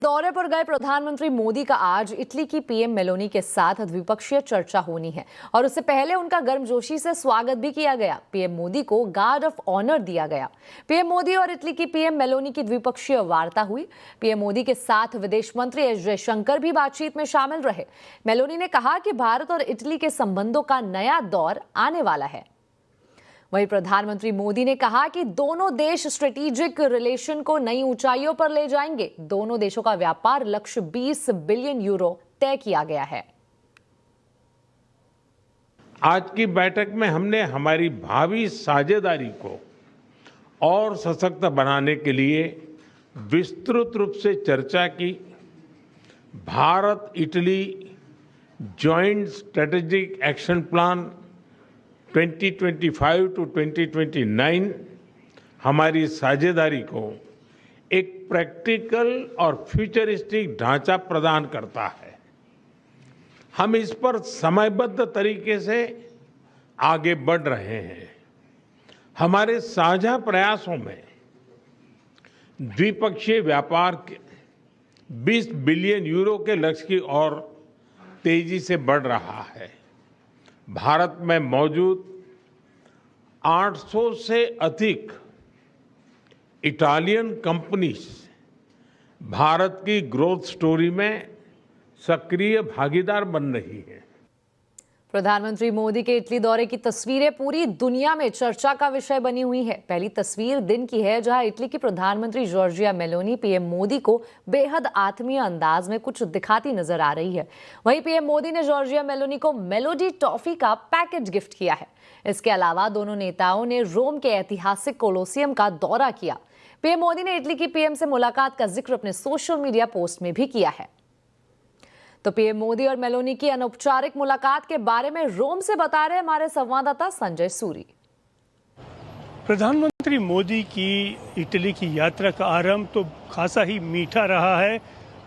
दौरे पर गए प्रधानमंत्री मोदी का आज इटली की पीएम मेलोनी के साथ द्विपक्षीय चर्चा होनी है और उससे पहले उनका गर्मजोशी से स्वागत भी किया गया। पीएम मोदी को गार्ड ऑफ ऑनर दिया गया। पीएम मोदी और इटली की पीएम मेलोनी की द्विपक्षीय वार्ता हुई। पीएम मोदी के साथ विदेश मंत्री एस जयशंकर भी बातचीत में शामिल रहे। मेलोनी ने कहा कि भारत और इटली के संबंधों का नया दौर आने वाला है। वहीं प्रधानमंत्री मोदी ने कहा कि दोनों देश स्ट्रेटेजिक रिलेशन को नई ऊंचाइयों पर ले जाएंगे। दोनों देशों का व्यापार लक्ष्य 20 बिलियन यूरो तय किया गया है। आज की बैठक में हमने हमारी भावी साझेदारी को और सशक्त बनाने के लिए विस्तृत रूप से चर्चा की। Bharat Italy joint strategic action plan 2025 to 2029 हमारी साझेदारी को एक प्रैक्टिकल और फ्यूचरिस्टिक ढांचा प्रदान करता है। हम इस पर समयबद्ध तरीके से आगे बढ़ रहे हैं। हमारे साझा प्रयासों में द्विपक्षीय व्यापार के 20 बिलियन यूरो के लक्ष्य की ओर तेजी से बढ़ रहा है। भारत में मौजूद 800 से अधिक इटालियन कंपनीज भारत की ग्रोथ स्टोरी में सक्रिय भागीदार बन रही हैं। प्रधानमंत्री मोदी के इटली दौरे की तस्वीरें पूरी दुनिया में चर्चा का विषय बनी हुई है। पहली तस्वीर दिन की है जहां इटली की प्रधानमंत्री जॉर्जिया मेलोनी पीएम मोदी को बेहद आत्मीय अंदाज में कुछ दिखाती नजर आ रही है। वहीं पीएम मोदी ने जॉर्जिया मेलोनी को मेलोडी टॉफी का पैकेज गिफ्ट किया है। इसके अलावा दोनों नेताओं ने रोम के ऐतिहासिक कोलोसियम का दौरा किया। पीएम मोदी ने इटली की पीएम से मुलाकात का जिक्र अपने सोशल मीडिया पोस्ट में भी किया है। तो पीएम मोदी और मेलोनी की अनौपचारिक मुलाकात के बारे में रोम से बता रहे हमारे संवाददाता संजय सूरी। प्रधानमंत्री मोदी की इटली की यात्रा का आरंभ तो खासा ही मीठा रहा है।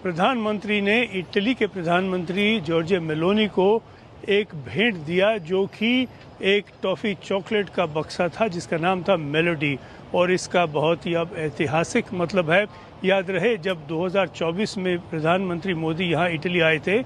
प्रधानमंत्री ने इटली के प्रधानमंत्री जॉर्जिया मेलोनी को एक भेंट दिया, जो कि एक टॉफी चॉकलेट का बक्सा था जिसका नाम था मेलोडी, और इसका बहुत ही अब ऐतिहासिक मतलब है। याद रहे, जब 2024 में प्रधानमंत्री मोदी यहाँ इटली आए थे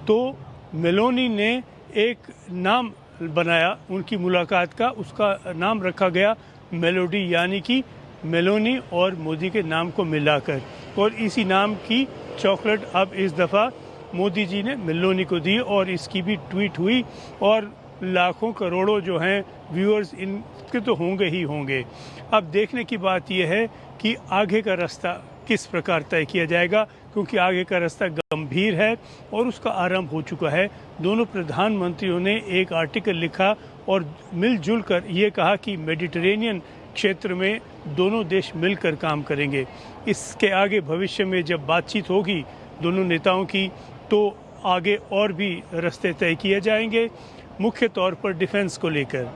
तो मेलोनी ने एक नाम बनाया उनकी मुलाकात का। उसका नाम रखा गया मेलोडी, यानी कि मेलोनी और मोदी के नाम को मिलाकर, और इसी नाम की चॉकलेट अब इस दफ़ा मोदी जी ने मेलोनी को दी और इसकी भी ट्वीट हुई और लाखों करोड़ों जो हैं व्यूअर्स इनके तो होंगे ही होंगे। अब देखने की बात यह है कि आगे का रास्ता किस प्रकार तय किया जाएगा, क्योंकि आगे का रास्ता गंभीर है और उसका आरंभ हो चुका है। दोनों प्रधानमंत्रियों ने एक आर्टिकल लिखा और मिलजुल कर ये कहा कि मेडिटेरेनियन क्षेत्र में दोनों देश मिलकर काम करेंगे। इसके आगे भविष्य में जब बातचीत होगी दोनों नेताओं की, तो आगे और भी रास्ते तय किए जाएंगे। मुख्य तौर पर डिफेंस को लेकर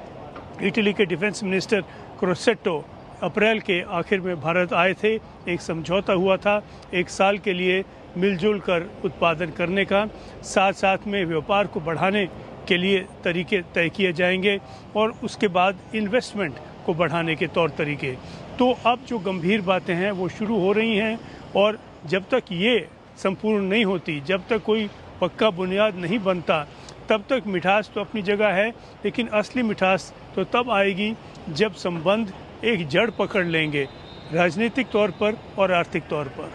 इटली के डिफेंस मिनिस्टर क्रोसेट्टो अप्रैल के आखिर में भारत आए थे। एक समझौता हुआ था 1 साल के लिए मिलजुल कर उत्पादन करने का, साथ साथ में व्यापार को बढ़ाने के लिए तरीके तय किए जाएंगे और उसके बाद इन्वेस्टमेंट को बढ़ाने के तौर तरीके। तो अब जो गंभीर बातें हैं वो शुरू हो रही हैं, और जब तक ये संपूर्ण नहीं होती, जब तक कोई पक्का बुनियाद नहीं बनता, तब तक मिठास तो अपनी जगह है, लेकिन असली मिठास तो तब आएगी जब संबंध एक जड़ पकड़ लेंगे, राजनीतिक तौर पर और आर्थिक तौर पर।